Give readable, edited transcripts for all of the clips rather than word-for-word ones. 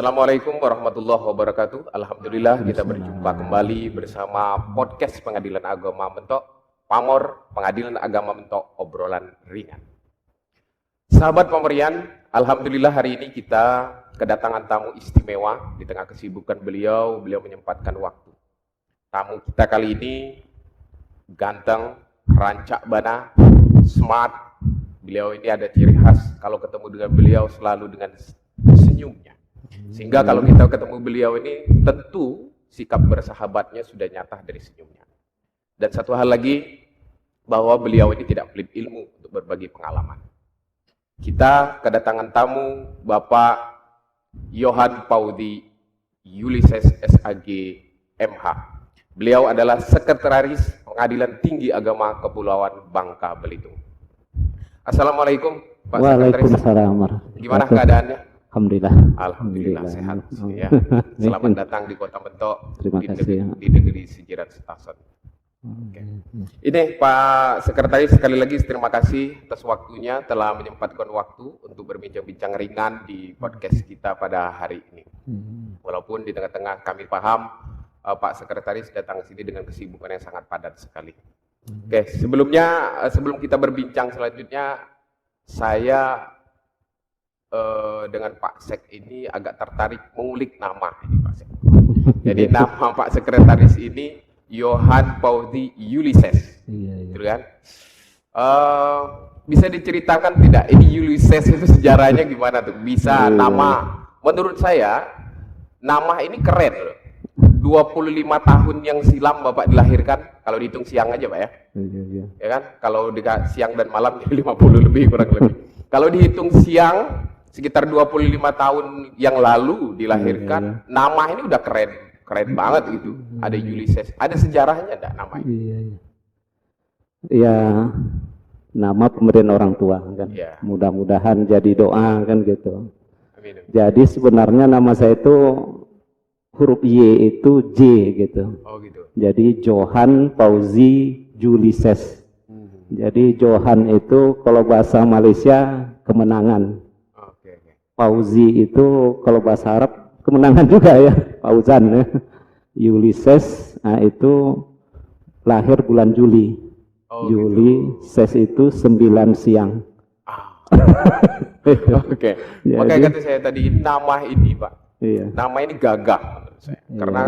Assalamualaikum warahmatullahi wabarakatuh. Alhamdulillah kita berjumpa kembali bersama podcast Pengadilan Agama Mentok, Pamor Pengadilan Agama Mentok, obrolan ringan. Sahabat pemberian, alhamdulillah hari ini kita kedatangan tamu istimewa di tengah kesibukan beliau menyempatkan waktu. Tamu kita kali ini ganteng, rancak bana, smart. Beliau ini ada ciri khas kalau ketemu dengan beliau selalu dengan senyumnya. Sehingga kalau kita ketemu beliau ini tentu sikap bersahabatnya sudah nyata dari senyumnya. Dan satu hal lagi, bahwa beliau ini tidak pelit ilmu untuk berbagi pengalaman. Kita kedatangan tamu Bapak Yohan Paudi Ulysses SAG MH. Beliau adalah Sekretaris Pengadilan Tinggi Agama Kepulauan Bangka Belitung. Assalamualaikum Pak Sekretaris. Waalaikumsalam. Gimana keadaannya? Alhamdulillah sehat. Ya. Selamat datang di Kota Mentok. Terima kasih. Di negeri Sejirat Setason. Okay. Ini Pak Sekretaris, sekali lagi terima kasih atas waktunya telah menyempatkan waktu untuk berbincang-bincang ringan di podcast kita pada hari ini. Walaupun di tengah-tengah kami paham Pak Sekretaris datang ke sini dengan kesibukan yang sangat padat sekali. Oke, sebelum kita berbincang selanjutnya, saya dengan Pak Sek ini agak tertarik mengulik nama ini Pak Sek. Jadi nama Pak Sekretaris ini Yohan Paudi Ulysses, gitu kan? Bisa diceritakan tidak ini Ulysses itu sejarahnya gimana tuh? Bisa nama, menurut saya nama ini keren loh. 25 tahun yang silam Bapak dilahirkan, kalau dihitung siang aja Pak ya. Ya kan? Kalau siang dan malam 50 lebih kurang lebih. Kalau dihitung siang sekitar 25 tahun yang lalu dilahirkan, nama ini udah keren banget gitu. Ada Ulysses, ada sejarahnya enggak nama ini? Iya, nama pemberian orang tua kan. Ya. Mudah-mudahan jadi doa kan gitu. Amin. Jadi sebenarnya nama saya itu huruf Y itu J gitu. Oh gitu. Jadi Johan Pauzi Ulysses. Jadi Johan itu kalau bahasa Malaysia kemenangan. Pauzi itu kalau bahasa Arab kemenangan juga ya, Fauzan ya. Ulysses itu lahir bulan Juli. Juli, gitu. Ses itu 9 siang. Oke. Makanya kata saya tadi nama ini Pak. Iya. Nama ini gagah menurut saya. Karena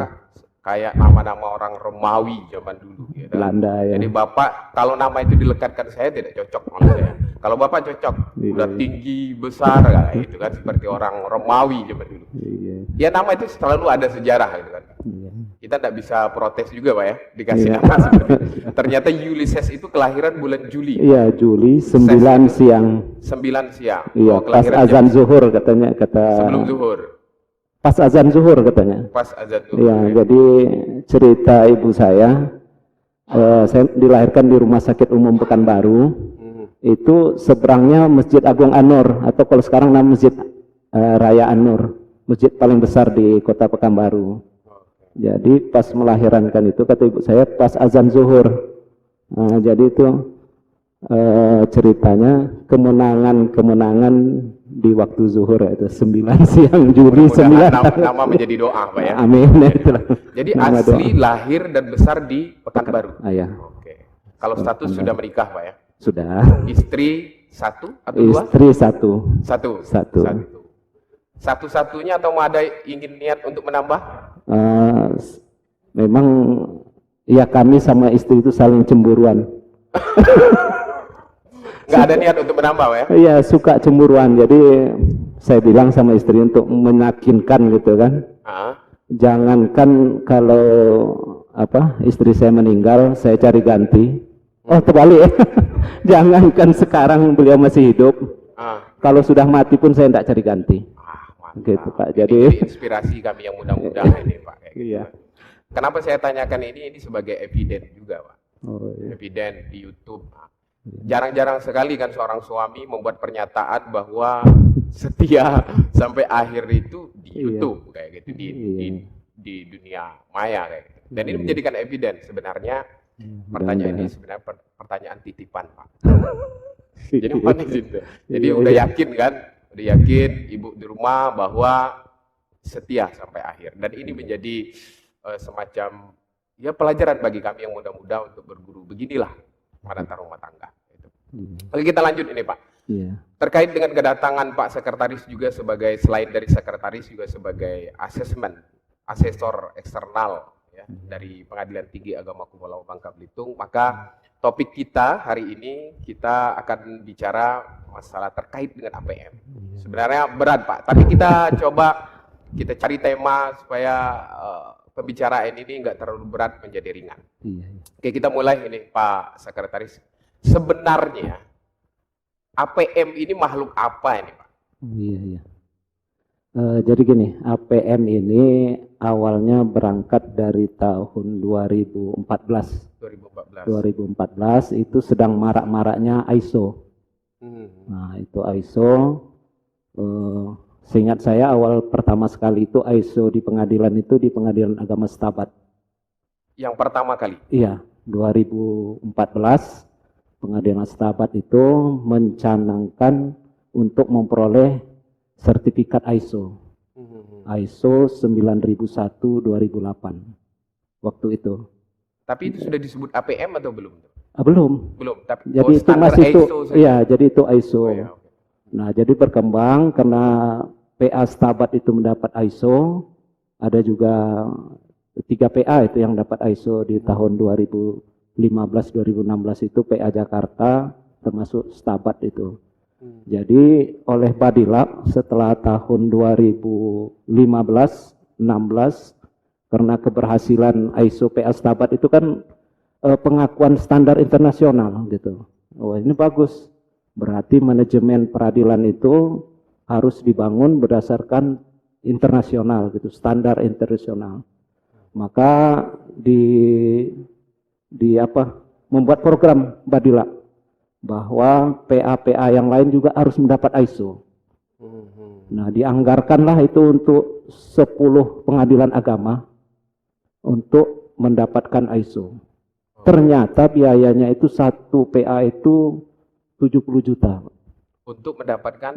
kayak nama-nama orang Romawi zaman dulu ya, Belanda ya. Jadi Bapak kalau nama itu dilekatkan saya tidak cocok menurut saya. Kalau Bapak cocok, udah tinggi, besar kayak itu kan seperti orang Romawi zaman dulu. Ya nama itu selalu ada sejarah gitu kan. Kita tidak bisa protes juga Pak ya, dikasih nama seperti itu. Ternyata Ulysses itu kelahiran bulan Juli. Iya, Juli 9 siang. 9 siang. Iya, pas azan zuhur katanya sebelum zuhur. Pas azan zuhur katanya. Pas azan zuhur. Iya, jadi cerita ibu saya dilahirkan di Rumah Sakit Umum Pekanbaru. Itu seberangnya Masjid Agung An-Nur, atau kalau sekarang nama Masjid Raya An-Nur, masjid paling besar di Kota Pekanbaru. Jadi pas melahirkan itu kata ibu saya pas azan zuhur. Jadi itu ceritanya kemenangan di waktu zuhur itu 9 siang Juli 9. Nama menjadi doa Pak ya. Amin. Jadi asli lahir dan besar di Pekanbaru. Ya. Oke. Kalau status sudah menikah Pak ya? Sudah. Istri satu atau dua? Istri satu. Satu-satunya atau ada ingin niat untuk menambah? Memang ya kami sama istri itu saling cemburuan. Nggak ada niat untuk menambah ya? Iya, suka cemburuan. Jadi saya bilang sama istri untuk meyakinkan gitu kan. Jangankan kalau istri saya meninggal, saya cari ganti. Oh terbalik ya. Jangankan sekarang beliau masih hidup. Kalau sudah mati pun saya tidak cari ganti. Gitu Pak. Jadi inspirasi kami yang muda-muda ini Pak. Iya. Kenapa saya tanyakan ini sebagai eviden juga Pak. Iya. Eviden di YouTube. Jarang-jarang sekali kan seorang suami membuat pernyataan bahwa setia sampai akhir itu di YouTube kayak gitu di dunia maya kayak gitu. Dan ini menjadikan eviden sebenarnya. Pertanyaan ini sebenarnya pertanyaan titipan Pak. Jadi mana gitu. Jadi udah yakin kan? Udah yakin ibu di rumah bahwa setia sampai akhir. Dan ini menjadi semacam ya pelajaran bagi kami yang muda-muda untuk berguru. Beginilah menata rumah tangga. Oke, kita lanjut ini Pak. Terkait dengan kedatangan Pak Sekretaris juga sebagai, selain dari Sekretaris juga sebagai asesor eksternal ya, dari Pengadilan Tinggi Agama Kepulauan Bangka Belitung, maka topik kita hari ini kita akan bicara masalah terkait dengan APM. Sebenarnya berat Pak, tapi kita coba kita cari tema supaya pembicaraan ini nggak terlalu berat, menjadi ringan. Oke, kita mulai ini Pak Sekretaris. Sebenarnya APM ini makhluk apa ini Pak? Jadi gini, APM ini awalnya berangkat dari tahun 2014. 2014 itu sedang marak-maraknya ISO. Nah itu ISO, seingat saya awal pertama sekali itu ISO di pengadilan itu di Pengadilan Agama Setabat. Yang pertama kali? Iya, 2014 Pengadilan Setabat itu mencanangkan untuk memperoleh sertifikat ISO. ISO 9001-2008 waktu itu. Tapi itu sudah disebut APM atau belum? Belum. Belum. Tapi jadi itu masih itu, iya, jadi itu ISO. Oh, ya, okay. Nah, jadi berkembang karena PA Setabat itu mendapat ISO, ada juga 3 PA itu yang dapat ISO di tahun 2015-2016 itu PA Jakarta termasuk Setabat itu. Jadi oleh Badilak setelah tahun 2015-16 karena keberhasilan ISO PA Setabat itu kan pengakuan standar internasional gitu. Oh ini bagus, berarti manajemen peradilan itu harus dibangun berdasarkan internasional gitu, standar internasional. Maka membuat program Badilak bahwa PA-PA yang lain juga harus mendapat ISO. Nah, dianggarkanlah itu untuk 10 pengadilan agama untuk mendapatkan ISO. Ternyata biayanya itu 1 PA itu 70 juta. Untuk mendapatkan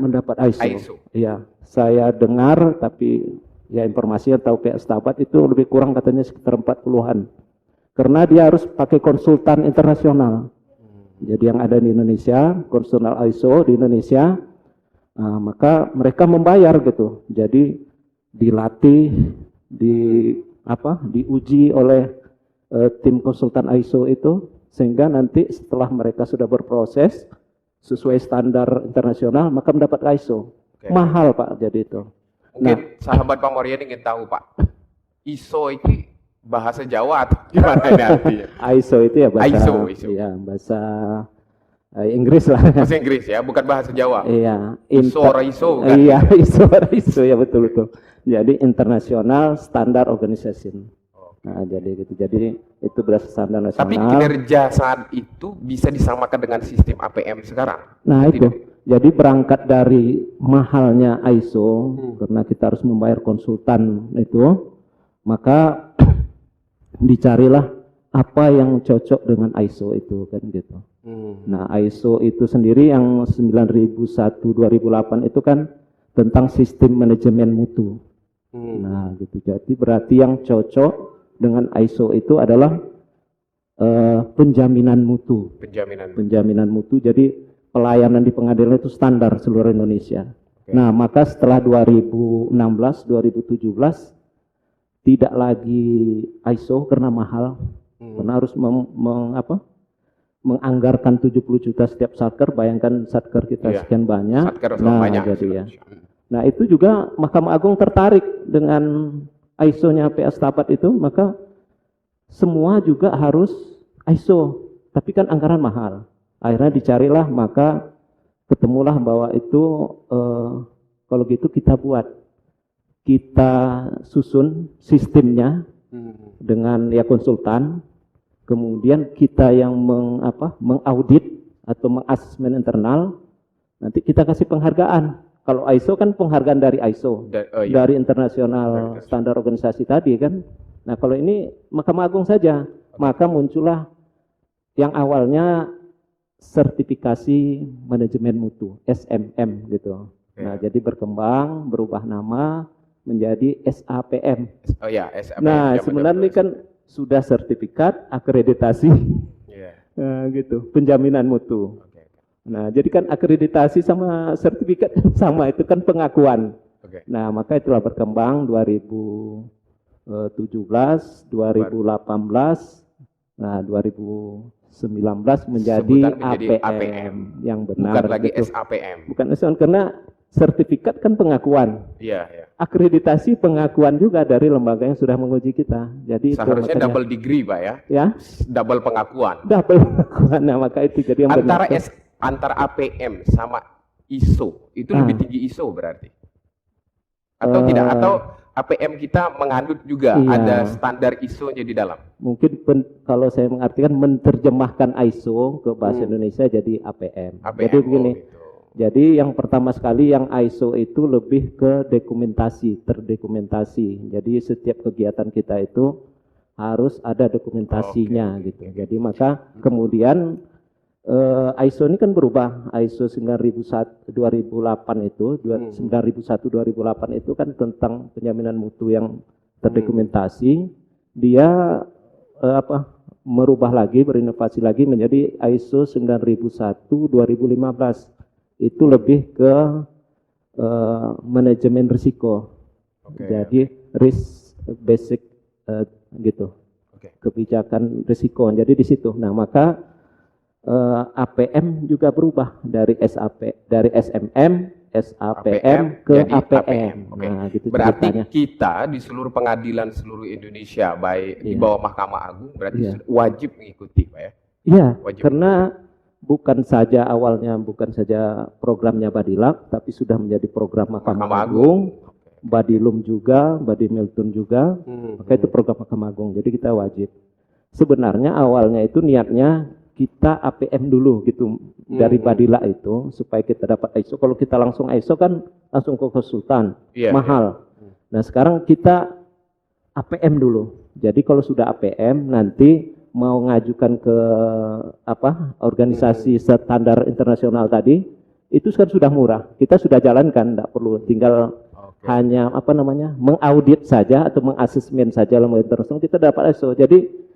ISO. Iya, saya dengar tapi ya informasinya tahu PA Setabat itu lebih kurang katanya sekitar 40-an. Karena dia harus pakai konsultan internasional. Jadi yang ada di Indonesia, konsultan ISO di Indonesia, maka mereka membayar gitu. Jadi dilatih, diuji oleh tim konsultan ISO itu, sehingga nanti setelah mereka sudah berproses sesuai standar internasional, maka mendapat ISO. Mahal Pak, jadi itu. Mungkin sahabat Pak Moryani ingin tahu Pak, ISO itu bahasa Jawa atau gimana ini artinya? ISO itu ya bahasa ISO. Ya, bahasa Inggris lah. Bahasa Inggris ya, bukan bahasa Jawa. Iya. ISO kan? Iya, ISO ya betul. Jadi International Standard Organization. Nah, jadi gitu. Jadi itu berdasarkan standar nasional. Tapi kinerja saat itu bisa disamakan dengan sistem APM sekarang. Nah, itu. Jadi berangkat dari mahalnya ISO karena kita harus membayar konsultan itu, maka dicarilah apa yang cocok dengan ISO itu kan gitu. Nah, ISO itu sendiri yang 9001-2008 itu kan tentang sistem manajemen mutu. Nah, gitu. Jadi berarti yang cocok dengan ISO itu adalah penjaminan mutu. Penjaminan mutu. Jadi pelayanan di pengadilan itu standar seluruh Indonesia. Nah, maka setelah 2016-2017 tidak lagi ISO karena mahal, karena harus menganggarkan 70 juta setiap satker. Bayangkan satker kita sekian banyak. Jadi ya. Nah, itu juga Mahkamah Agung tertarik dengan ISO-nya PA Setabat itu, maka semua juga harus ISO, tapi kan anggaran mahal. Akhirnya dicarilah, maka ketemulah bahwa itu kalau gitu kita buat. Kita susun sistemnya dengan ya konsultan, kemudian kita yang mengaudit atau mengasesmen internal, nanti kita kasih penghargaan. Kalau ISO kan penghargaan dari ISO, dari internasional standar organisasi tadi kan. Nah kalau ini Mahkamah Agung saja, maka muncullah yang awalnya sertifikasi manajemen mutu, SMM gitu. Nah jadi berkembang, berubah nama menjadi SAPM. Oh ya, SAPM. Nah, ya, sebenarnya ini kan sudah sertifikat akreditasi, gitu, penjaminan mutu. Nah, jadi kan akreditasi sama sertifikat sama, itu kan pengakuan. Nah, maka itulah berkembang 2017, 2018, nah 2019 menjadi APM yang benar. Bukan lagi gitu. SAPM. Bukan SAPM, karena sertifikat kan pengakuan. Iya. Akreditasi pengakuan juga dari lembaga yang sudah menguji kita. Jadi seharusnya itu double degree, Pak ya. Ya. Double pengakuan. Double pengakuan. Nah, maka itu jadi yang antara APM sama ISO itu lebih tinggi ISO berarti. Atau tidak, atau APM kita menganut juga ada standar ISO-nya di dalam. Mungkin kalau saya mengartikan menerjemahkan ISO ke bahasa Indonesia jadi APM. Jadi begini. Gitu. Jadi yang pertama sekali yang ISO itu lebih ke terdokumentasi. Jadi setiap kegiatan kita itu harus ada dokumentasinya gitu. Jadi maka kemudian ISO ini kan berubah. ISO 9001 2008 itu 9001 2008 itu kan tentang penjaminan mutu yang terdokumentasi. Dia merubah lagi, berinovasi lagi menjadi ISO 9001 2015. Itu lebih ke manajemen risiko. Jadi risk basic gitu. Kebijakan risiko. Jadi di situ. Nah, maka APM juga berubah dari SMM, SAPM ke APM. Nah, gitu. Berarti ceritanya. Kita di seluruh pengadilan seluruh Indonesia, baik di bawah Mahkamah Agung, berarti wajib mengikuti, Pak ya? Iya, karena bukan saja programnya Badilak, tapi sudah menjadi program Mahkamah Agung. Badilum juga, Badimiltun juga, maka itu program Mahkamah Agung. Jadi kita wajib. Sebenarnya awalnya itu niatnya kita APM dulu gitu dari Badilak itu supaya kita dapat ISO. Kalau kita langsung ISO kan langsung ke konsultan, mahal. Nah, sekarang kita APM dulu. Jadi kalau sudah APM nanti mau ngajukan ke organisasi standar internasional tadi, itu kan sudah murah. Kita sudah jalankan, tidak perlu tinggal hanya mengaudit saja atau mengasesmen saja lembaga internasional, kita dapat ISO. Jadi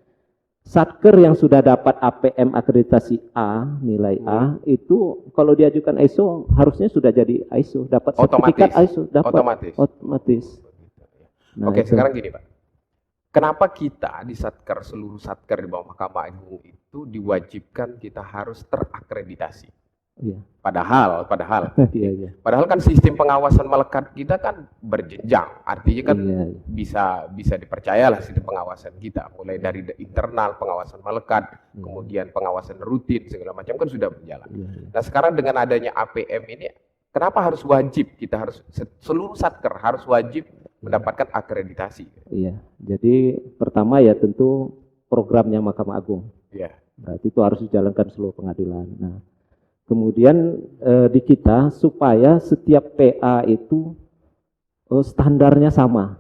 Satker yang sudah dapat APM akreditasi A, nilai A, itu kalau diajukan ISO harusnya sudah jadi ISO, dapat sertifikat ISO, dapat otomatis. Nah, sekarang gini, Pak. Kenapa kita di Satker, seluruh Satker di bawah Mahkamah Agung itu diwajibkan kita harus terakreditasi? Iya. Padahal kan sistem pengawasan melekat kita kan berjenjang, artinya kan bisa dipercayalah sistem pengawasan kita, mulai dari internal pengawasan melekat, kemudian pengawasan rutin segala macam kan sudah berjalan. Nah, sekarang dengan adanya APM ini, kenapa harus wajib kita seluruh Satker harus wajib mendapatkan akreditasi? Iya, jadi pertama ya tentu programnya Mahkamah Agung. Iya. Berarti itu harus dijalankan seluruh pengadilan. Nah, kemudian di kita supaya setiap PA itu standarnya sama.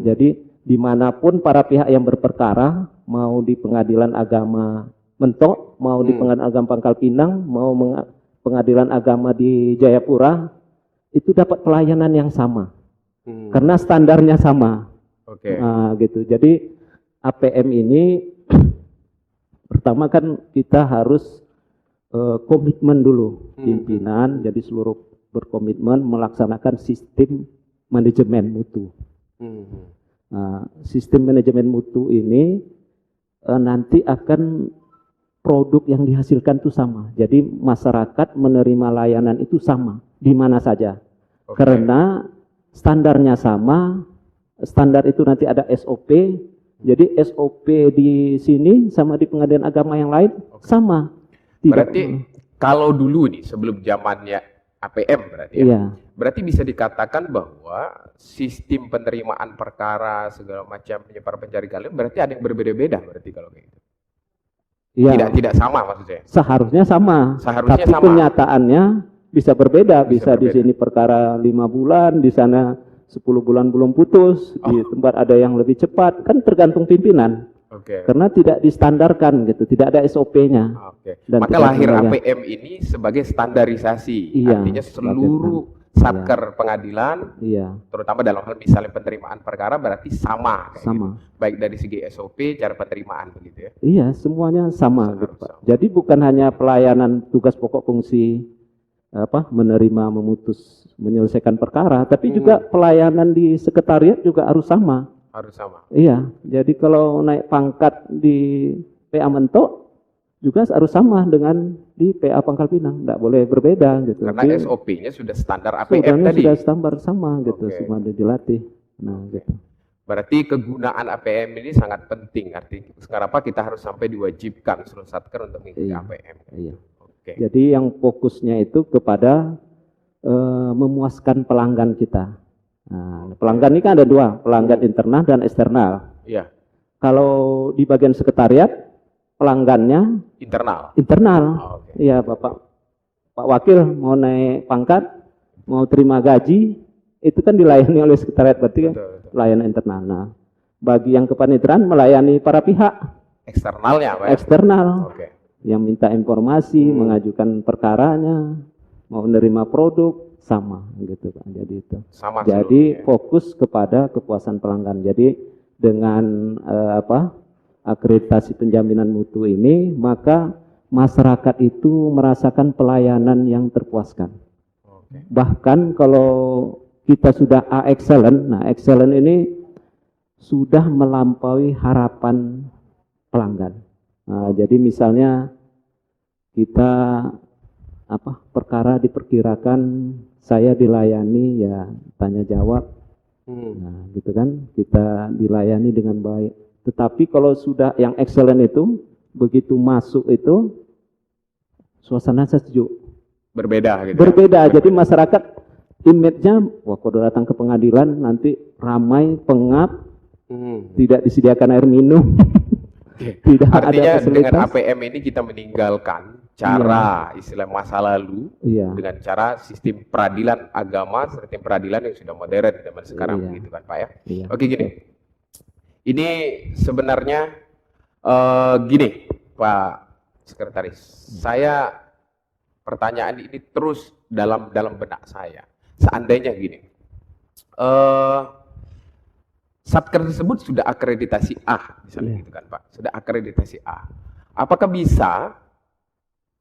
Jadi dimanapun para pihak yang berperkara, mau di Pengadilan Agama Mentok, mau di Pengadilan Agama Pangkal Pinang, mau Pengadilan Agama di Jayapura, itu dapat pelayanan yang sama. Karena standarnya sama. Nah, gitu. Jadi APM ini pertama kan kita harus komitmen dulu pimpinan, jadi seluruh berkomitmen melaksanakan sistem manajemen mutu. Nah, sistem manajemen mutu ini nanti akan produk yang dihasilkan itu sama. Jadi masyarakat menerima layanan itu sama di mana saja. Karena standarnya sama, standar itu nanti ada SOP. Jadi SOP di sini sama di pengadilan agama yang lain sama. Berarti kalau dulu nih sebelum zamannya APM berarti berarti bisa dikatakan bahwa sistem penerimaan perkara segala macam para pencari keadilan berarti ada yang berbeda-beda berarti kalau kayak gitu. Tidak sama maksudnya. Seharusnya sama. Tapi kenyataannya bisa berbeda. Bisa di sini perkara 5 bulan, di sana 10 bulan belum putus, di tempat ada yang lebih cepat, kan tergantung pimpinan. Karena tidak distandarkan gitu, tidak ada SOP-nya. Maka lahir APM ini sebagai standarisasi, artinya seluruh Satker pengadilan, Iya, terutama dalam hal misalnya penerimaan perkara berarti sama, kayak sama. gitu. Baik dari segi SOP, cara penerimaan begitu ya. Iya, semuanya sama gitu, Harus Pak. sama. Jadi bukan hanya pelayanan tugas pokok fungsi menerima, memutus, menyelesaikan perkara, tapi juga pelayanan di sekretariat juga harus sama. Harus sama. Iya, jadi kalau naik pangkat di PA Mentok juga harus sama dengan di PA Pangkal Pinang, nggak boleh berbeda gitu. Karena Jadi, SOP-nya sudah standar APM saudaranya tadi. sudah standar sama gitu, Oke. semua sudah dilatih. Nah, gitu. Berarti kegunaan APM ini sangat penting. Artinya kenapa kita harus sampai diwajibkan seluruh Satker untuk mengikuti Iya. APM. Iya. Oke. Jadi yang fokusnya itu kepada memuaskan pelanggan kita. Nah, pelanggan ini kan ada dua, pelanggan internal dan eksternal. Iya, Kalau di bagian sekretariat, pelanggannya internal. internal. Oke. Iya, Pak Wakil mau naik pangkat, mau terima gaji, itu kan dilayani oleh sekretariat, berarti kan Betul, betul. pelayanan internal. Nah, bagi yang kepaniteraan melayani para pihak Eksternalnya, Pak. eksternal Oke. yang minta informasi, mengajukan perkaranya, mau menerima produk, sama gitu Pak. Jadi itu. Sama Jadi seluruhnya. fokus kepada kepuasan pelanggan. Jadi dengan akreditasi penjaminan mutu ini, maka masyarakat itu merasakan pelayanan yang terpuaskan. Oke. Bahkan kalau kita sudah A excellent, nah excellent ini sudah melampaui harapan pelanggan. Nah, jadi misalnya kita perkara diperkirakan saya dilayani ya tanya jawab, nah gitu kan, kita dilayani dengan baik. Tetapi kalau sudah yang excellent itu begitu masuk itu suasana sejuk, Berbeda gitu. berbeda. Jadi masyarakat image-nya, wah kalau datang ke pengadilan nanti ramai, pengap, tidak disediakan air minum. Tidak Artinya ada dengan fasilitas. APM ini kita meninggalkan cara istilah masa lalu Iya, dengan cara sistem peradilan agama, sistem peradilan yang sudah modern di zaman sekarang Iya. begitu kan Pak ya. iya. Oke gini, ini sebenarnya gini Pak Sekretaris, saya pertanyaan ini terus dalam benak saya. Seandainya gini, Satker tersebut sudah akreditasi A, misalnya gitu kan Pak, sudah akreditasi A. Apakah bisa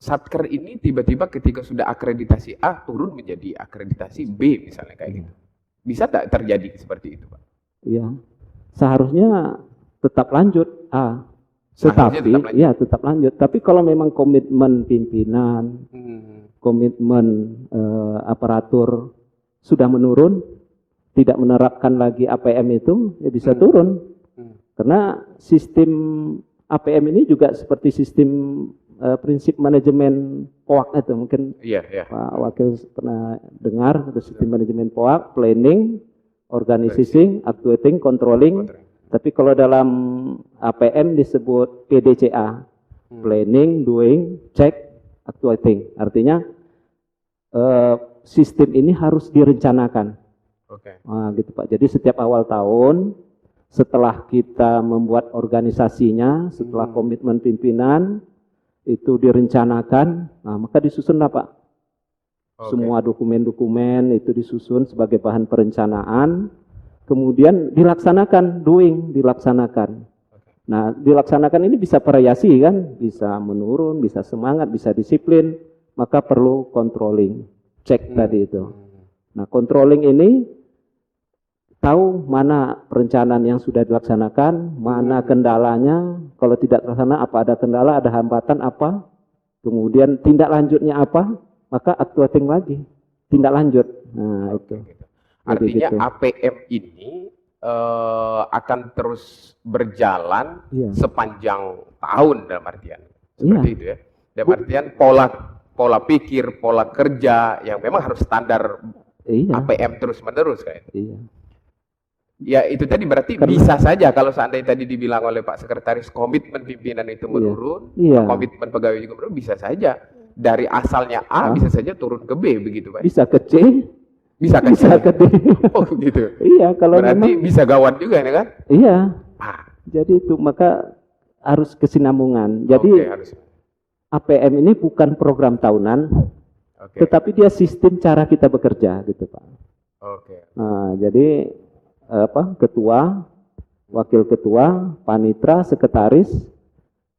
Satker ini tiba-tiba ketika sudah akreditasi A turun menjadi akreditasi B misalnya kayak gitu? Bisa tak terjadi seperti itu Pak? Iya, seharusnya tetap lanjut A. Seharusnya Tetapi tetap lanjut. ya tetap lanjut. Tapi kalau memang komitmen pimpinan, komitmen aparatur sudah menurun, tidak menerapkan lagi APM itu, ya bisa turun. Karena sistem APM ini juga seperti sistem prinsip manajemen POAK itu, mungkin Iya, iya. Pak Wakil pernah dengar, ada sistem manajemen POAK, planning, organizing, actuating, controlling. Tapi kalau dalam APM disebut PDCA, planning, doing, check, actuating. Artinya sistem ini harus direncanakan. Oke. Nah, gitu Pak. Jadi setiap awal tahun, setelah kita membuat organisasinya, setelah komitmen pimpinan itu direncanakan, nah maka disusunlah Pak. Oke. Semua dokumen-dokumen itu disusun sebagai bahan perencanaan, kemudian dilaksanakan, dilaksanakan. Nah, dilaksanakan ini bisa variasi kan, bisa menurun, bisa semangat, bisa disiplin, maka perlu controlling, cek tadi itu. Nah, controlling ini tahu mana perencanaan yang sudah dilaksanakan, mana kendalanya, kalau tidak terlaksana apa ada kendala, ada hambatan apa, kemudian tindak lanjutnya apa, maka actuating lagi, tindak lanjut. Nah, itu. Gitu. Artinya gitu. APM ini akan terus berjalan Iya. sepanjang tahun dalam artian seperti Iya. itu ya. Dalam artian pola pikir, pola kerja yang memang harus standar Iya. APM terus menerus kayak itu. Iya. Ya itu tadi berarti bisa saja kalau seandainya tadi dibilang oleh Pak Sekretaris komitmen pimpinan itu menurun, Iya. komitmen pegawai juga menurun, bisa saja dari asalnya A bisa saja turun ke B begitu Pak. Bisa ke C, Bisa kan? bisa ke D. Oh gitu. Iya, kalau Berarti memang bisa gawat juga ini kan? iya. Ah, Jadi itu maka harus kesinambungan. Jadi oke, harus. APM ini bukan program tahunan, Oke. tetapi dia sistem cara kita bekerja gitu Pak. Oke. Nah, jadi ketua, wakil ketua, panitra, sekretaris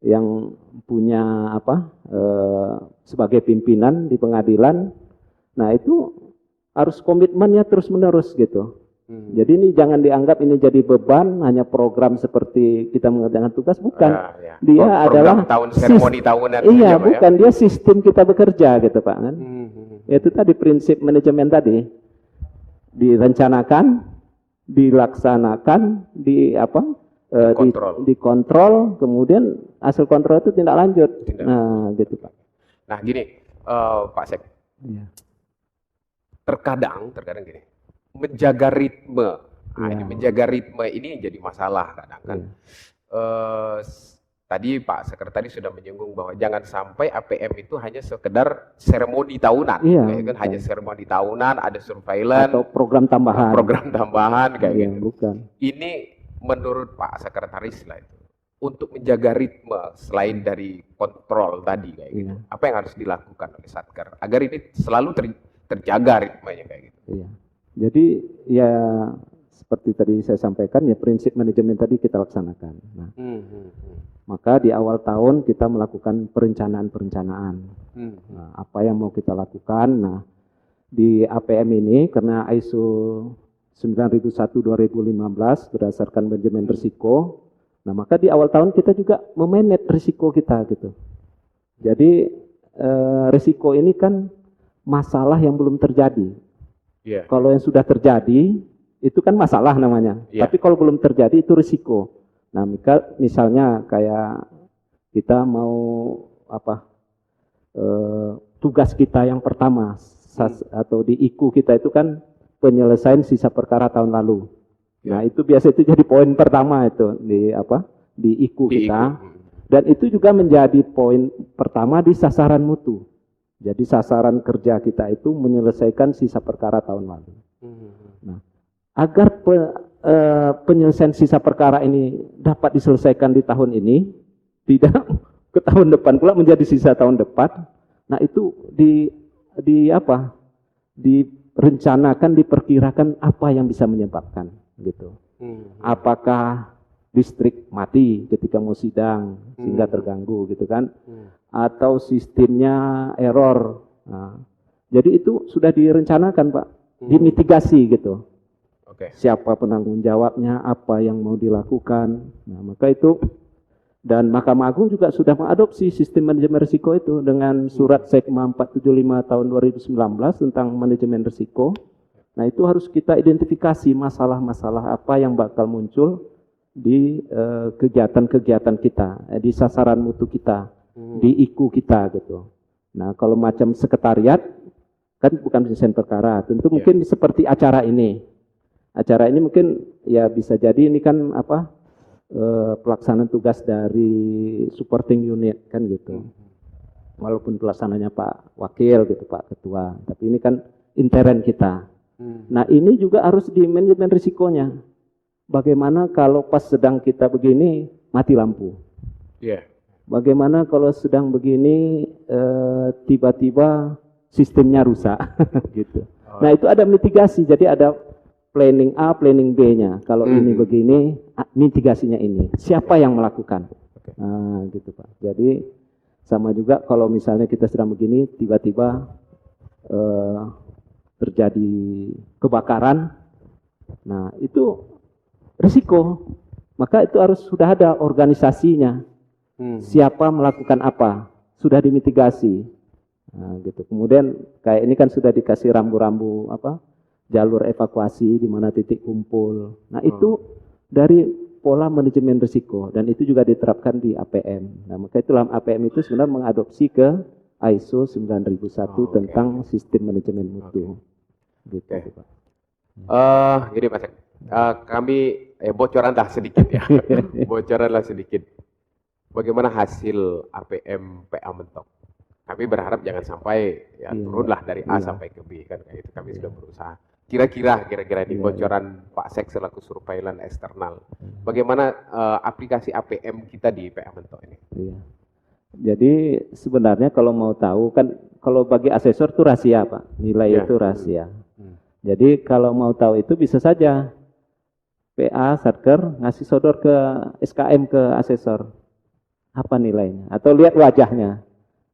yang punya sebagai pimpinan di pengadilan. Nah, itu harus komitmennya terus-menerus gitu. Jadi ini jangan dianggap ini jadi beban, hanya program seperti kita mengerjakan tugas, bukan. Ya. Dia adalah seremoni tahunan. Iya, bukan, dia sistem kita bekerja gitu Pak kan. Itu tadi prinsip manajemen tadi. Direncanakan, dilaksanakan, dikontrol, kemudian hasil kontrol itu tindak lanjut. Nah, gitu Pak. Nah, gini, Pak Sek. Iya. Terkadang gini. Menjaga ritme. Nah, ini menjaga ritme ini jadi masalah kadang kan. Tadi Pak Sekretaris sudah menyinggung bahwa jangan sampai APM itu hanya sekedar seremoni tahunan. Kan hanya seremoni tahunan, ada surveillance atau program tambahan. Kayak gitu. Bukan. Ini menurut Pak Sekretaris lah itu. Untuk menjaga ritme selain dari kontrol tadi kayak gitu. Apa yang harus dilakukan oleh Satker agar ini selalu terjaga ritmenya kayak gitu. Iya. Jadi ya seperti tadi saya sampaikan ya, prinsip manajemen tadi kita laksanakan. Nah, maka di awal tahun kita melakukan perencanaan. Nah, apa yang mau kita lakukan? Nah, di APM ini karena ISO 9001/2015 berdasarkan manajemen risiko. Nah, maka di awal tahun kita juga memanage risiko kita gitu. Jadi risiko ini kan masalah yang belum terjadi. Kalau yang sudah terjadi itu kan masalah namanya. Tapi kalau belum terjadi itu risiko. Nah, misalnya kayak kita mau tugas kita yang pertama atau di IKU kita itu kan penyelesaian sisa perkara tahun lalu. Nah, itu biasa itu jadi poin pertama itu di IKU kita. Dan itu juga menjadi poin pertama di sasaran mutu. Jadi sasaran kerja kita itu menyelesaikan sisa perkara tahun lalu. Nah, agar penyelesaian sisa perkara ini dapat diselesaikan di tahun ini, tidak ke tahun depan pula menjadi sisa tahun depan. Nah, itu direncanakan, diperkirakan apa yang bisa menyebabkan gitu. Apakah listrik mati ketika mau sidang sehingga terganggu gitu kan, atau sistemnya error. Nah, jadi itu sudah direncanakan Pak, dimitigasi gitu. Siapa penanggung jawabnya, apa yang mau dilakukan. Nah, maka itu, dan Mahkamah Agung juga sudah mengadopsi sistem manajemen risiko itu dengan surat Sekma 475 tahun 2019 tentang manajemen risiko. Nah, itu harus kita identifikasi masalah-masalah apa yang bakal muncul di kegiatan-kegiatan kita, di sasaran mutu kita, di IKU kita gitu. Nah, kalau macam sekretariat kan bukan penyelesaian perkara, tentu mungkin seperti acara ini. Acara ini mungkin ya bisa jadi ini kan pelaksanaan tugas dari supporting unit kan gitu. Walaupun pelaksananya Pak Wakil gitu, Pak Ketua, tapi ini kan intern kita. Nah, ini juga harus di manajemen risikonya. Bagaimana kalau pas sedang kita begini mati lampu? Bagaimana kalau sedang begini tiba-tiba sistemnya rusak gitu. Nah, itu ada mitigasi. Jadi ada planning A, planning B-nya. Kalau ini begini, mitigasinya ini. Siapa yang melakukan? Nah, gitu Pak. Jadi sama juga kalau misalnya kita sedang begini, tiba-tiba terjadi kebakaran. Nah, itu risiko, maka itu harus sudah ada organisasinya. Siapa melakukan apa, sudah dimitigasi. Nah, gitu. Kemudian kayak ini kan sudah dikasih rambu-rambu jalur evakuasi di mana titik kumpul. Nah, itu dari pola manajemen risiko dan itu juga diterapkan di APM. Nah, maka itu dalam APM itu sebenarnya mengadopsi ke ISO 9001 tentang sistem manajemen mutu. Gitu, Pak. Jadi Mas, kami bocoran lah sedikit ya. Bocoran lah sedikit. Bagaimana hasil APM PA Mentok? Kami berharap jangan sampai turunlah dari A sampai ke B kan kayak itu. Kami sudah berusaha. Kira-kira ini bocoran Pak Sek selaku surveillance eksternal. Bagaimana aplikasi APM kita di PA Mentok ini? Jadi sebenarnya kalau mau tahu kan, kalau bagi asesor itu rahasia Pak, nilai Ya. itu rahasia. Jadi kalau mau tahu itu bisa saja PA Satker ngasih sodor ke SKM ke asesor, apa nilainya, atau lihat wajahnya.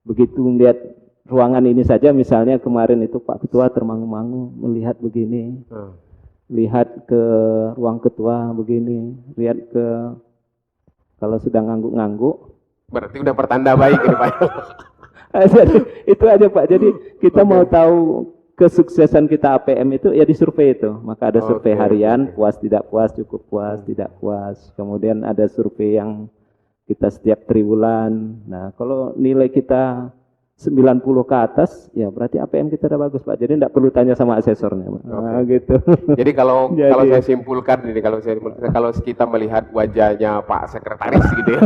Begitu melihat ruangan ini saja, misalnya kemarin itu Pak Ketua termangu-mangu melihat begini, lihat ke ruang ketua begini, lihat ke, kalau sudah ngangguk-ngangguk, Berarti udah pertanda baik ini Pak. jadi itu aja Pak. Jadi kita mau tahu kesuksesan kita APM itu ya di survei itu. Maka ada survei harian, puas tidak puas, cukup puas tidak puas. Kemudian ada survei yang kita setiap triwulan. Nah, kalau nilai kita 90 ke atas, ya berarti APM kita udah bagus Pak. Jadi tidak perlu tanya sama asesornya. Nah, gitu. Jadi kalau Jadi, saya simpulkan ini, kalau kita melihat wajahnya Pak Sekretaris gitu ya,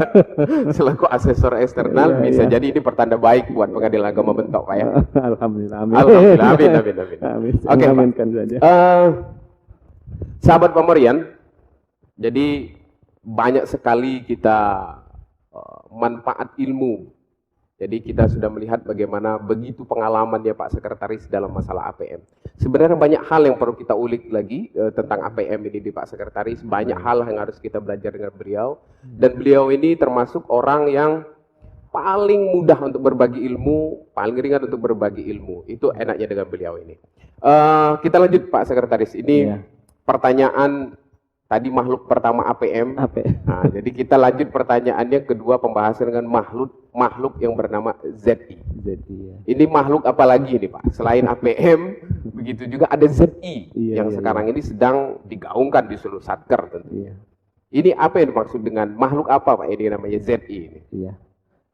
selaku asesor eksternal, bisa jadi ini pertanda baik buat Pengadilan Agama Mentok Pak ya. Alhamdulillah, amin. Alhamdulillah, amin, amin, amin. Amin. Oke, Pak. Aminkan saja. Sahabat Pamorian, jadi banyak sekali kita manfaat ilmu. Jadi kita sudah melihat bagaimana begitu pengalamannya Pak Sekretaris dalam masalah APM. Sebenarnya banyak hal yang perlu kita ulik lagi tentang APM ini di Pak Sekretaris. Banyak hal yang harus kita belajar dengan beliau. Dan beliau ini termasuk orang yang paling mudah untuk berbagi ilmu, paling ringan untuk berbagi ilmu. Itu enaknya dengan beliau ini. Kita lanjut Pak Sekretaris. Ini pertanyaan tadi makhluk pertama APM. Nah, jadi kita lanjut pertanyaannya kedua, pembahasan dengan makhluk yang bernama ZI. Ini makhluk apa lagi nih Pak? Selain APM, begitu juga ada ZI yang sekarang ini sedang digaungkan di seluruh satker tentunya. Ini apa yang dimaksud dengan makhluk apa Pak? Ini namanya ZI ini. Iya.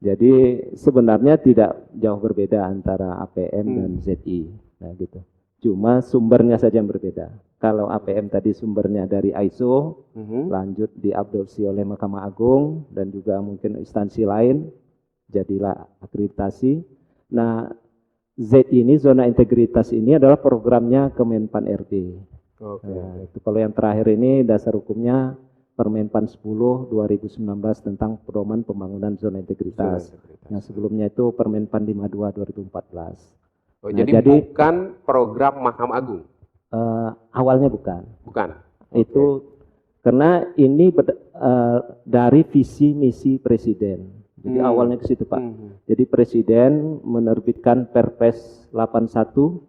Jadi sebenarnya tidak jauh berbeda antara APM dan ZI. Nah, gitu. Cuma sumbernya saja yang berbeda. Kalau APM tadi sumbernya dari ISO, lanjut diadopsi oleh Mahkamah Agung dan juga mungkin instansi lain, jadilah akreditasi. Nah, Z ini, zona integritas ini adalah programnya Kemenpan RB. Nah, itu kalau yang terakhir ini dasar hukumnya Permenpan 10 2019 tentang pedoman pembangunan zona integritas. Yang sebelumnya itu Permenpan 52 2014. Jadi bukan program Mahkamah Agung? Awalnya bukan. Itu karena ini dari visi misi presiden. Jadi awalnya ke situ Pak. Jadi presiden menerbitkan Perpres 81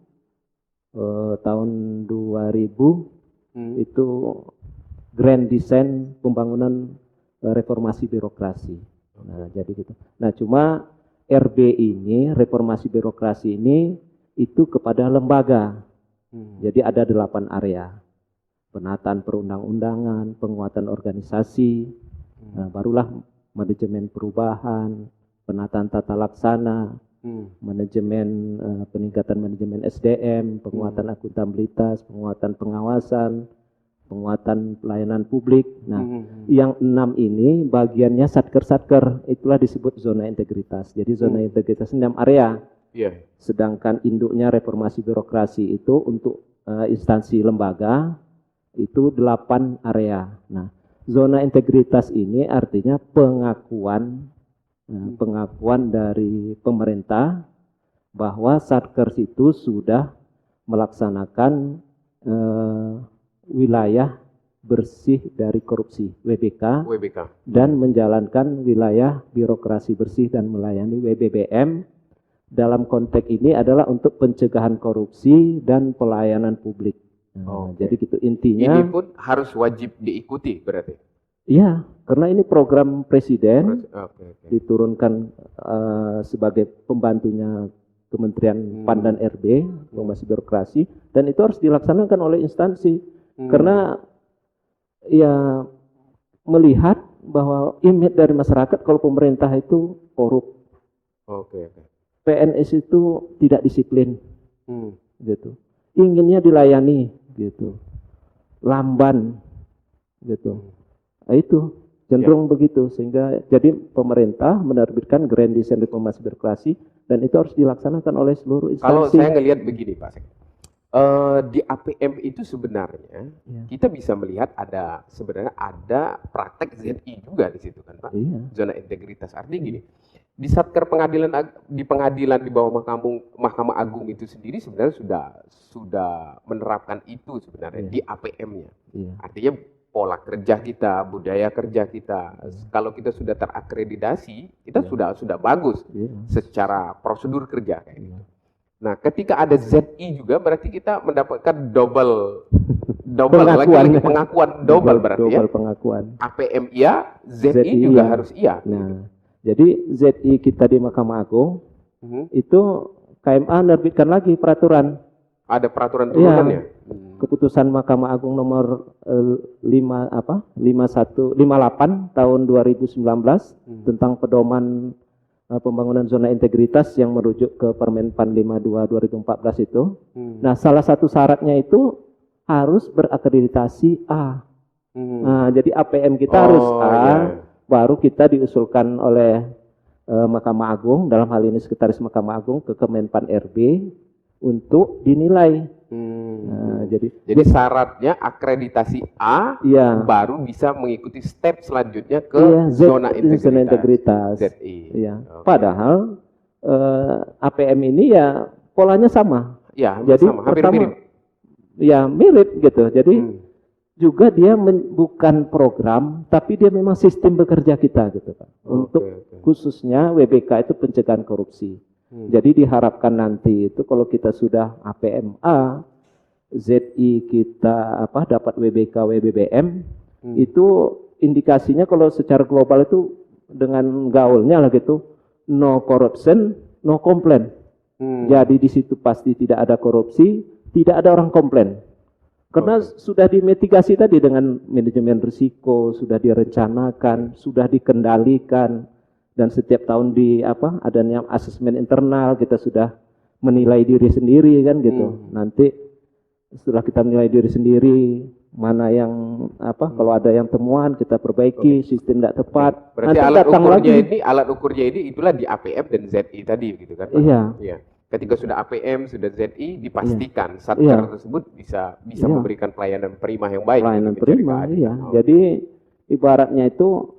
tahun 2000 itu Grand Design Pembangunan Reformasi Birokrasi. Nah, jadi gitu. Nah, cuma RB ini, reformasi birokrasi ini itu kepada lembaga. Jadi ada 8 area. Penataan perundang-undangan, penguatan organisasi, nah, barulah manajemen perubahan, penataan tata laksana, manajemen peningkatan manajemen SDM, penguatan akuntabilitas, penguatan pengawasan, penguatan pelayanan publik. Nah, yang 6 ini bagiannya satker-satker, itulah disebut zona integritas. Jadi zona integritas 6 area. Sedangkan induknya reformasi birokrasi itu untuk instansi lembaga itu 8 area. Nah, zona integritas ini artinya pengakuan dari pemerintah bahwa satker itu sudah melaksanakan wilayah bersih dari korupsi WBK dan menjalankan wilayah birokrasi bersih dan melayani WBBM. Dalam konteks ini adalah untuk pencegahan korupsi dan pelayanan publik. Jadi gitu intinya. Ini pun harus wajib diikuti berarti? Iya, karena ini program presiden diturunkan sebagai pembantunya Kementerian PAN dan RB, Informasi Birokrasi, dan itu harus dilaksanakan oleh instansi. Karena ya melihat bahwa image dari masyarakat kalau pemerintah itu korup, PNS itu tidak disiplin, gitu. Inginnya dilayani, gitu. Lamban, gitu. Nah, itu cenderung begitu, sehingga jadi pemerintah menerbitkan Grand Design Reformasi Birokrasi dan itu harus dilaksanakan oleh seluruh instansi. Kalau saya ngelihat begini Pak, di APM itu sebenarnya kita bisa melihat sebenarnya ada praktek ZI juga di situ kan Pak, zona integritas. Artinya gini, di Satker di pengadilan di bawah Mahkamah Agung itu sendiri sebenarnya sudah menerapkan itu sebenarnya di APM-nya. Artinya pola kerja kita, budaya kerja kita, kalau kita sudah terakreditasi, kita sudah bagus secara prosedur kerja kayak gitu. Nah, ketika ada ZI juga berarti kita mendapatkan double lagi pengakuan double berarti ya. Pengakuan. APM iya, ZI juga harus iya. Nah, jadi ZI kita di Mahkamah Agung itu KMA menerbitkan lagi peraturan. Ada peraturan turunannya. Keputusan Mahkamah Agung nomor 58 tahun 2019 tentang pedoman pembangunan zona integritas yang merujuk ke Permenpan 52 2014 itu. Nah, salah satu syaratnya itu harus berakreditasi A. Nah, jadi APM kita harus A, baru kita diusulkan oleh Mahkamah Agung, dalam hal ini Sekretaris Mahkamah Agung ke Kemenpan RB untuk dinilai. Jadi syaratnya akreditasi A baru bisa mengikuti step selanjutnya ke zona integritas. ZI. Padahal APM ini ya polanya sama. Jadi sama, hampir mirip. Ya mirip gitu. Jadi juga dia bukan program, tapi dia memang sistem bekerja kita gitu Pak. Untuk khususnya WBK itu pencegahan korupsi. Jadi diharapkan nanti itu kalau kita sudah APMA, ZI kita dapat WBK, WBBM, itu indikasinya kalau secara global itu dengan gaulnya lah gitu, no corruption, no complaint. Jadi di situ pasti tidak ada korupsi, tidak ada orang komplain. Karena sudah dimitigasi tadi dengan manajemen risiko, sudah direncanakan, sudah dikendalikan. Dan setiap tahun adanya asesmen internal, kita sudah menilai diri sendiri kan gitu. Nanti setelah kita menilai diri sendiri, mana yang kalau ada yang temuan kita perbaiki, sistem tidak tepat. Berarti alat ukurnya ini itulah di APM dan ZI tadi gitu kan. Iya. Ketika sudah APM, sudah ZI, dipastikan Satker tersebut bisa memberikan pelayanan prima yang baik. Pelayanan prima, Jadi ibaratnya itu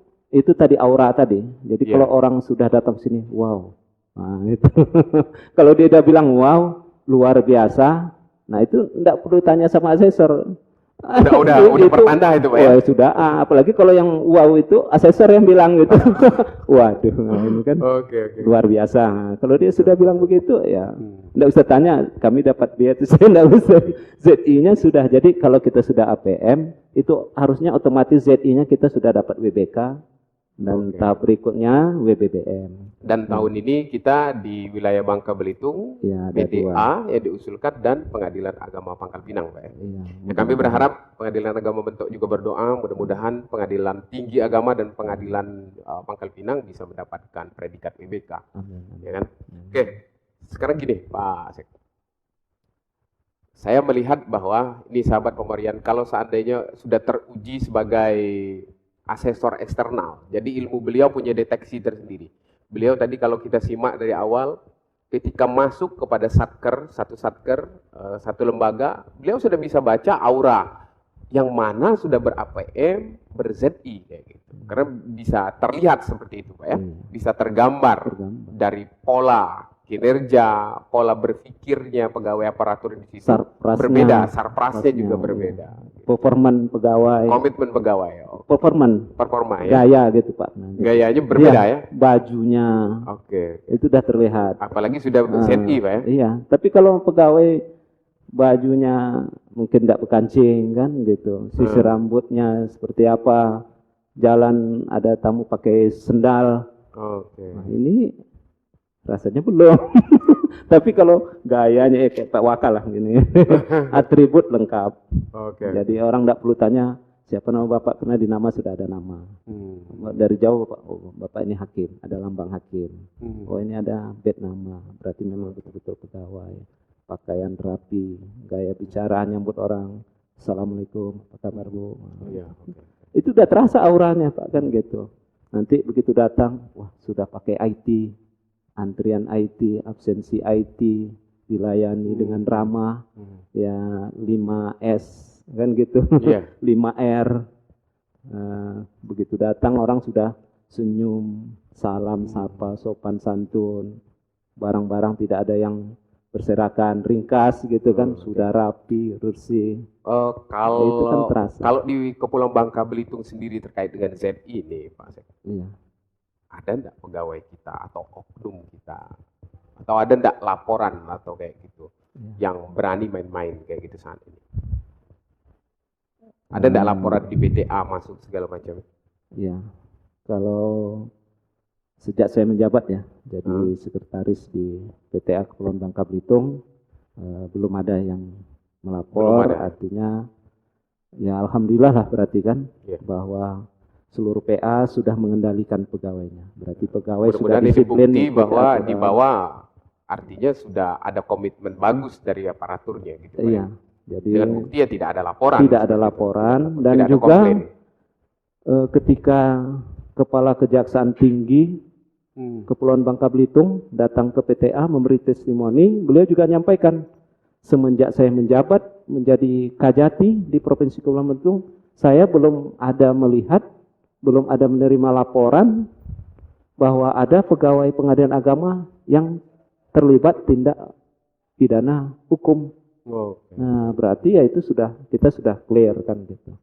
tadi aura tadi. Jadi kalau orang sudah datang ke sini, wow. Nah, itu. Kalau dia udah bilang wow, luar biasa. Nah, itu enggak perlu tanya sama asesor. Udah pertanda itu Pak ya. Sudah. Apalagi kalau yang wow itu asesor yang bilang gitu. Waduh, nah ini kan luar biasa. Kalau dia sudah bilang begitu ya enggak usah tanya, kami dapat biaya itu saya enggak usah. ZI-nya sudah. Jadi kalau kita sudah APM itu harusnya otomatis ZI-nya kita sudah dapat WBK. Dan tahap berikutnya WBBM. Dan tahun ini kita di wilayah Bangka Belitung, PDA yang diusulkan dan Pengadilan Agama Pangkal Pinang, Pak. Kami berharap Pengadilan Agama Bentok juga berdoa mudah-mudahan Pengadilan Tinggi Agama dan Pengadilan Pangkal Pinang bisa mendapatkan predikat WBK. Ya kan? Oke, sekarang gini Pak Asep. Saya melihat bahwa ini sahabat pemberian, kalau seandainya sudah teruji sebagai asesor eksternal. Jadi ilmu beliau punya deteksi tersendiri. Beliau tadi kalau kita simak dari awal, ketika masuk kepada satu lembaga, beliau sudah bisa baca aura yang mana sudah ber-APM, ber-ZI kayak gitu. Karena bisa terlihat seperti itu, Pak ya. Bisa tergambar dari pola kinerja, pola berpikirnya pegawai aparatur di situ berbeda, sarprasnya juga berbeda. Performan pegawai, komitmen pegawai, performa ya. Gaya gitu Pak. Gayanya berbeda ya. Bajunya, itu udah terlihat. Apalagi sudah ZI Pak ya. Iya, tapi kalau pegawai bajunya mungkin tidak berkancing kan gitu, sisir rambutnya seperti apa, jalan ada tamu pakai sendal. Nah, ini rasanya belum. Tapi kalau gayanya kayak Pak Wakal lah gini. Atribut lengkap. Jadi orang tidak perlu tanya siapa nama Bapak karena di nama sudah ada nama. Dari jauh Pak, oh Bapak ini hakim, ada lambang hakim. Oh ini ada bed nama, berarti memang betul-betul pegawai. Pakaian rapi, gaya bicara nyambut orang. Assalamualaikum, apa kabar Bu? Itu udah terasa auranya Pak kan gitu. Nanti begitu datang, wah sudah pakai IT. Antrian IT, absensi IT, dilayani dengan ramah, ya 5S, kan gitu, 5R. Begitu datang orang sudah senyum, salam, sapa, sopan santun, barang-barang tidak ada yang berserakan, ringkas gitu kan, sudah rapi, bersih. Itu kan terasa. Kalau di Kepulauan Bangka Belitung sendiri terkait dengan ZI ini, Pak Sek, Iya. ada enggak pegawai kita atau oknum kita, atau ada enggak laporan atau kayak gitu yang berani main-main kayak gitu saat ini? Ada enggak laporan di BTA masuk segala macam? Iya. Kalau sejak saya menjabat ya, jadi sekretaris di BTA Kepulauan Bangka Belitung, belum ada yang melapor. Artinya ya alhamdulillah lah, berarti kan bahwa seluruh PA sudah mengendalikan pegawainya. Berarti pegawai sudah disiplin. Bukti bahwa di bawah artinya sudah ada komitmen bagus dari aparaturnya gitu. Iya. Jadi dengan bukti ya tidak ada laporan. Tidak ada laporan itu. Dan tidak juga ketika Kepala Kejaksaan Tinggi Kepulauan Bangka Belitung datang ke PTA memberi testimoni, beliau juga menyampaikan, semenjak saya menjabat menjadi Kajati di Provinsi Kepulauan Belitung, saya belum ada melihat, belum ada menerima laporan bahwa ada pegawai pengadilan agama yang terlibat tindak pidana hukum. Nah, berarti ya itu kita sudah clear kan gitu.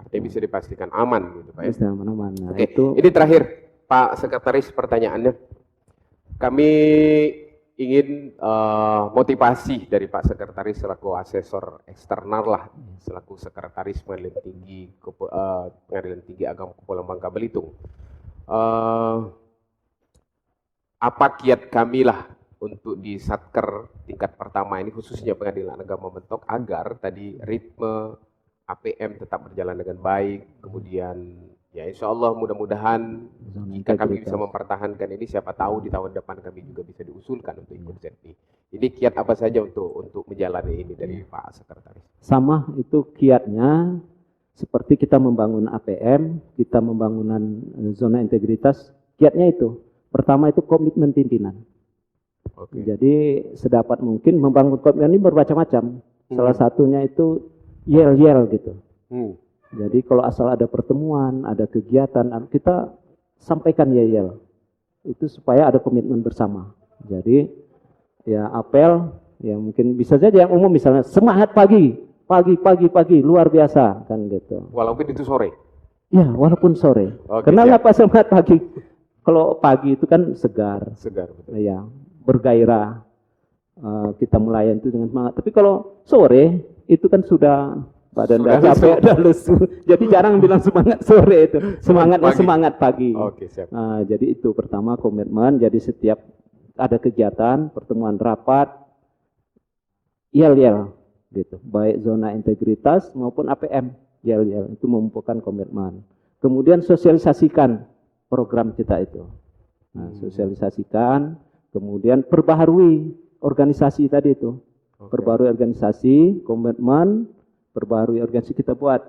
Artinya bisa dipastikan aman gitu Pak ya? Bisa aman-aman. Nah, Oke, ini terakhir Pak Sekretaris pertanyaannya. Kami ingin motivasi dari Pak Sekretaris selaku asesor eksternal lah, selaku Sekretaris Pengadilan Tinggi Agama Kepulauan Bangka Belitung. Apa kiat kami lah untuk di Satker tingkat pertama ini, khususnya Pengadilan Agama Mentok, agar tadi ritme APM tetap berjalan dengan baik, kemudian ya insya Allah mudah-mudahan jika kami bisa mempertahankan ini, siapa tahu di tahun depan kami juga bisa diusulkan untuk ikut ZI. Ini kiat apa saja untuk menjalani ini dari Pak Sekretaris? Sama, itu kiatnya seperti kita membangun APM, kita membangunan zona integritas, kiatnya itu. Pertama itu komitmen pimpinan. Jadi sedapat mungkin membangun komitmen ini bermacam-macam. Salah satunya itu yel-yel gitu. Jadi kalau asal ada pertemuan, ada kegiatan, kita sampaikan yel-yel. Itu supaya ada komitmen bersama. Jadi ya apel, ya mungkin bisa saja yang umum misalnya semangat pagi, luar biasa kan gitu. Walaupun itu sore? Ya, walaupun sore. Kenapa semangat pagi? Kalau pagi itu kan segar. Segar, betul. Ya, bergairah. Kita melayan itu dengan semangat. Tapi kalau sore itu kan sudah badan udah capek, udah lesu. Jadi jarang bilang semangat sore itu. Semangatnya pagi. Semangat pagi. Oke, siap. Jadi itu pertama komitmen. Jadi setiap ada kegiatan, pertemuan rapat, yel-yel gitu. Baik zona integritas maupun APM, yel-yel itu memupukkan komitmen. Kemudian sosialisasikan program kita itu. Sosialisasikan, kemudian perbaharui organisasi tadi itu. Perbaharui organisasi, komitmen, perbaharui organisasi, kita buat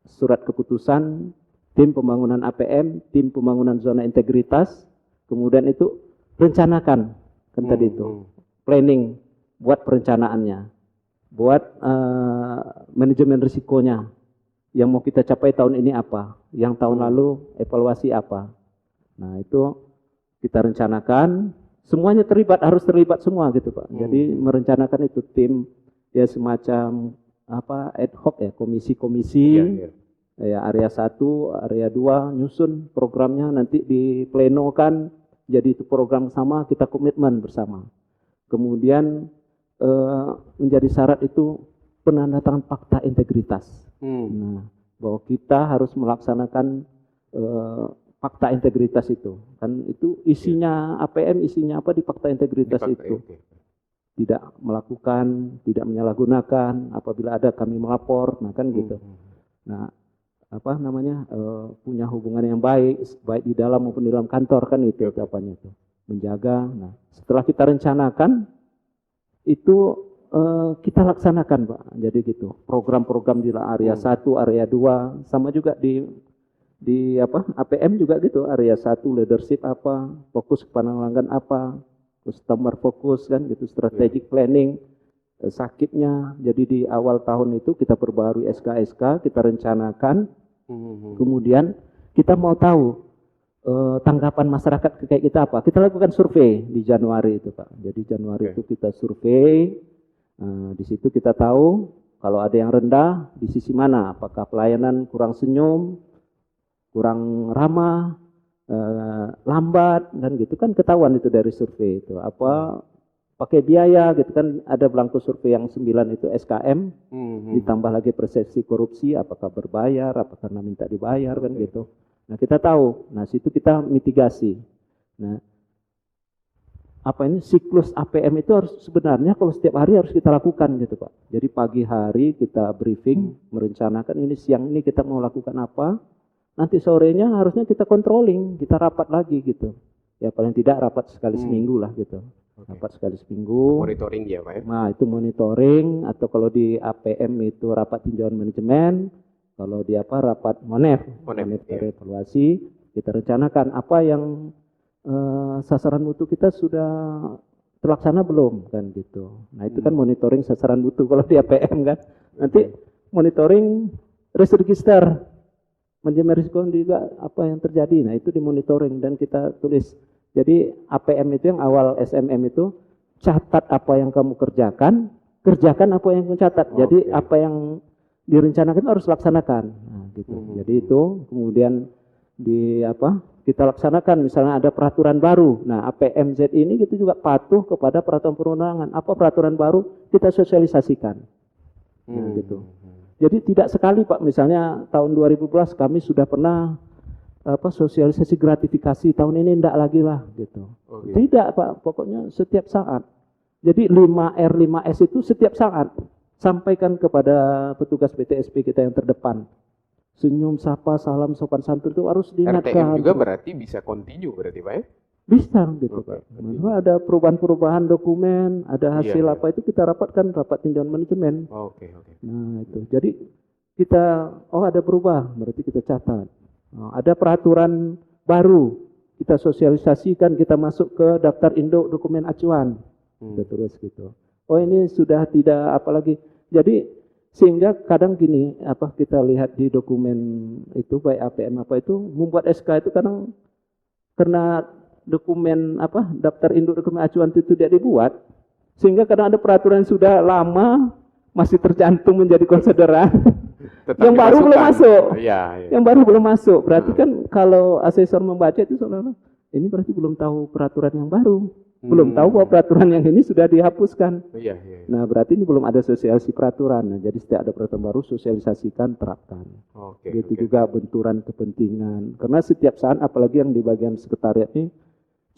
surat keputusan tim pembangunan APM, tim pembangunan zona integritas, kemudian itu rencanakan kan tadi itu planning, buat perencanaannya, buat manajemen risikonya, yang mau kita capai tahun ini apa, yang tahun lalu evaluasi apa. Nah itu kita rencanakan, semuanya terlibat, harus terlibat semua gitu Pak. Jadi merencanakan itu tim ya semacam ad hoc ya, komisi-komisi, ya area 1, area 2 nyusun programnya, nanti diplenokan jadi itu program sama, kita komitmen bersama. Kemudian menjadi syarat itu penandatangan fakta integritas. Nah, bahwa kita harus melaksanakan fakta integritas itu. Kan itu isinya APM, isinya apa di fakta integritas itu. Tidak melakukan, tidak menyalahgunakan, apabila ada kami melapor, nah kan gitu. Nah, punya hubungan yang baik di dalam maupun di dalam kantor kan itu ucapannya itu. Menjaga. Nah, setelah kita rencanakan itu kita laksanakan Pak. Jadi gitu. Program-program di area 1, area 2, sama juga di APM juga gitu. Area 1 leadership apa, fokus kepada pelanggan apa, customer fokus kan gitu, strategic planning, sakitnya. Jadi di awal tahun itu kita perbarui SK-SK, kita rencanakan, kemudian kita mau tahu tanggapan masyarakat kayak kita apa? Kita lakukan survei di Januari itu Pak. Jadi Januari itu kita survei, di situ kita tahu kalau ada yang rendah di sisi mana, apakah pelayanan kurang senyum, kurang ramah, lambat, kan gitu kan ketahuan itu dari survei itu. Apa pakai biaya gitu kan, ada belangko survei yang 9 itu SKM, ditambah lagi persepsi korupsi, apakah berbayar, apakah karena minta dibayar kan gitu. Nah kita tahu, nah situ kita mitigasi. Nah apa ini siklus APM itu harus sebenarnya kalau setiap hari harus kita lakukan gitu Pak. Jadi pagi hari kita briefing, merencanakan ini siang ini kita mau lakukan apa, nanti sorenya harusnya kita controlling, kita rapat lagi gitu. Ya paling tidak rapat sekali seminggu lah gitu. Rapat sekali seminggu. Monitoring ya Pak ya? Nah itu monitoring, atau kalau di APM itu rapat tinjauan manajemen, kalau di apa rapat monef ya. Evaluasi, kita rencanakan apa yang sasaran mutu kita sudah terlaksana belum kan gitu. Nah itu kan monitoring sasaran mutu kalau di APM kan. Nanti monitoring risk register, manajemen risiko juga apa yang terjadi. Nah itu dimonitoring dan kita tulis. Jadi APM itu yang awal SMM itu catat apa yang kamu kerjakan, kerjakan apa yang kamu catat. Jadi apa yang direncanakan harus laksanakan. Nah, gitu. Jadi itu kemudian di apa? Kita laksanakan, misalnya ada peraturan baru. Nah, APMZ ini kita juga patuh kepada peraturan perundangan. Apa peraturan baru kita sosialisasikan. Nah, gitu. Jadi tidak sekali Pak, misalnya tahun 2012 kami sudah pernah apa sosialisasi gratifikasi, tahun ini enggak lagi lah gitu. Tidak Pak, pokoknya setiap saat. Jadi 5R 5S itu setiap saat sampaikan kepada petugas BTSP kita yang terdepan. Senyum, sapa, salam, sopan santun itu harus diingatkan. RTM juga berarti bisa continue berarti Pak ya? Bisa gitu Pak. Maksudnya ada perubahan-perubahan dokumen, ada hasil apa itu kita rapatkan, rapat tinjauan manajemen. Nah itu, jadi kita, ada berubah, berarti kita catat. Ada peraturan baru, kita sosialisasikan, kita masuk ke daftar induk dokumen acuan. Kita terus gitu. Oh ini sudah tidak apalagi. Jadi sehingga kadang gini, apa kita lihat di dokumen itu baik APM apa itu membuat SK itu kadang karena dokumen apa daftar induk dokumen acuan itu tidak dibuat, sehingga kadang ada peraturan yang sudah lama masih tercantum menjadi konsideran yang baru belum masuk. Yang baru belum masuk. Berarti kan kalau asesor membaca itu seolah-olah ini berarti belum tahu peraturan yang baru. Belum tahu bahwa peraturan yang ini sudah dihapuskan. Nah, berarti ini belum ada sosialisasi peraturan. Nah, jadi setiap ada peraturan baru sosialisasikan, terapkan. Begitu juga benturan kepentingan. Karena setiap saat, apalagi yang di bagian sekretariat ini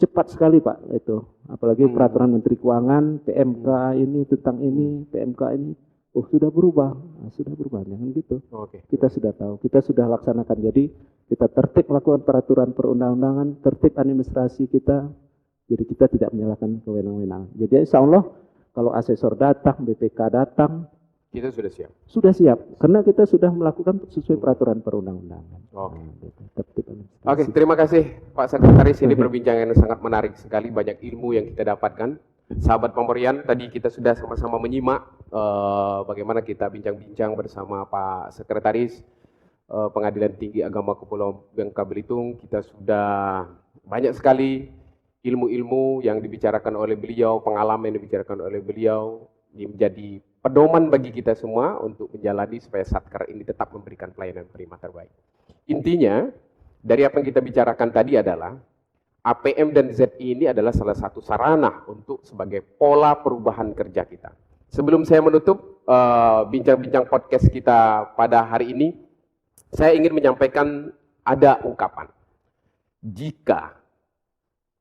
cepat sekali Pak itu. Apalagi peraturan Menteri Keuangan, PMK ini tentang ini, PMK ini, sudah berubah. Nah, sudah berubah, jangan gitu. Kita sudah tahu, kita sudah laksanakan. Jadi kita tertib melakukan peraturan perundang-undangan, tertib administrasi kita. Jadi kita tidak menyalahkan kewenangan. Jadi insya Allah kalau asesor datang, BPK datang, kita sudah siap. Sudah siap, karena kita sudah melakukan sesuai peraturan perundang-undangan. Oke, terima kasih Pak Sekretaris. Ini perbincangan yang sangat menarik sekali, banyak ilmu yang kita dapatkan. Sahabat Pamorian, tadi kita sudah sama-sama menyimak bagaimana kita bincang-bincang bersama Pak Sekretaris Pengadilan Tinggi Agama Kepulauan Bangka Belitung. Kita sudah banyak sekali ilmu-ilmu yang dibicarakan oleh beliau, pengalaman yang dibicarakan oleh beliau, ini menjadi pedoman bagi kita semua untuk menjalani supaya Satker ini tetap memberikan pelayanan prima terbaik. Intinya, dari apa yang kita bicarakan tadi adalah, APM dan ZI ini adalah salah satu sarana untuk sebagai pola perubahan kerja kita. Sebelum saya menutup bincang-bincang podcast kita pada hari ini, saya ingin menyampaikan ada ungkapan. Jika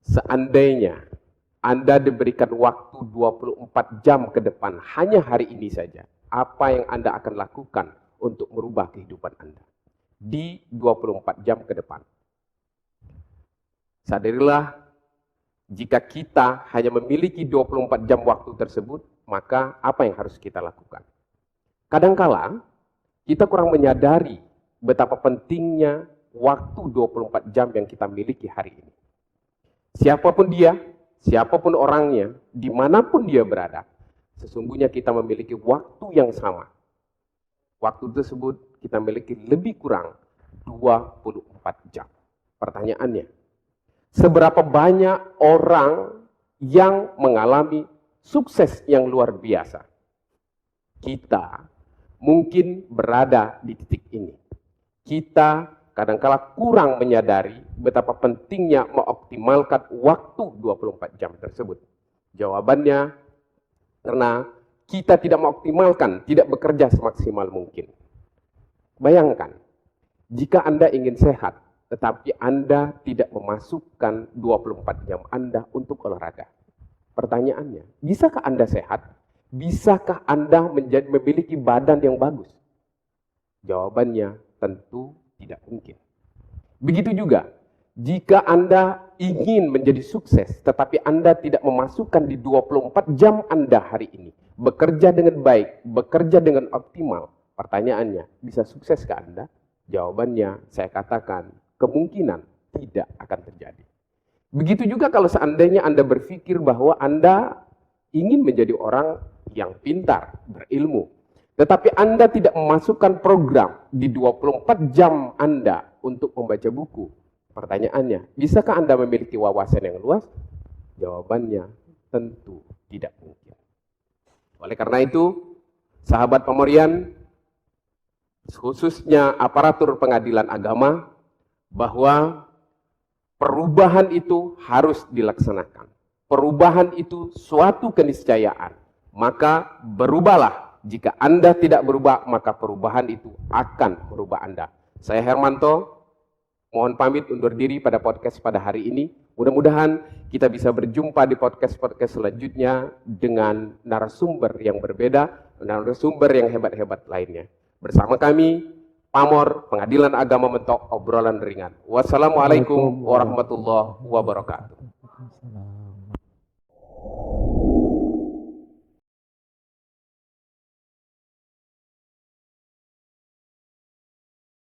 seandainya Anda diberikan waktu 24 jam ke depan, hanya hari ini saja, apa yang Anda akan lakukan untuk merubah kehidupan Anda di 24 jam ke depan? Sadarilah, jika kita hanya memiliki 24 jam waktu tersebut, maka apa yang harus kita lakukan? Kadangkala, kita kurang menyadari betapa pentingnya waktu 24 jam yang kita miliki hari ini. Siapapun dia, siapapun orangnya, dimanapun dia berada, sesungguhnya kita memiliki waktu yang sama. Waktu tersebut kita miliki lebih kurang 24 jam. Pertanyaannya, seberapa banyak orang yang mengalami sukses yang luar biasa? Kita mungkin berada di titik ini. Kita kadangkala kurang menyadari betapa pentingnya mengoptimalkan waktu 24 jam tersebut. Jawabannya, karena kita tidak mengoptimalkan, tidak bekerja semaksimal mungkin. Bayangkan, jika Anda ingin sehat, tetapi Anda tidak memasukkan 24 jam Anda untuk olahraga. Pertanyaannya, bisakah Anda sehat? Bisakah Anda memiliki badan yang bagus? Jawabannya tentu tidak mungkin. Begitu juga, jika Anda ingin menjadi sukses, tetapi Anda tidak memasukkan di 24 jam Anda hari ini, bekerja dengan baik, bekerja dengan optimal, pertanyaannya, bisa sukses ke Anda? Jawabannya, saya katakan, kemungkinan tidak akan terjadi. Begitu juga kalau seandainya Anda berpikir bahwa Anda ingin menjadi orang yang pintar, berilmu, tetapi Anda tidak memasukkan program di 24 jam Anda untuk membaca buku. Pertanyaannya, bisakah Anda memiliki wawasan yang luas? Jawabannya, tentu tidak mungkin. Oleh karena itu, sahabat Pamorian, khususnya aparatur pengadilan agama, bahwa perubahan itu harus dilaksanakan. Perubahan itu suatu keniscayaan. Maka berubahlah. Jika Anda tidak berubah, maka perubahan itu akan merubah Anda. Saya Hermanto, mohon pamit undur diri pada podcast pada hari ini. Mudah-mudahan kita bisa berjumpa di podcast-podcast selanjutnya dengan narasumber yang berbeda, narasumber yang hebat-hebat lainnya. Bersama kami, Pamor, Pengadilan Agama Mentok, obrolan ringan. Wassalamualaikum warahmatullahi wabarakatuh.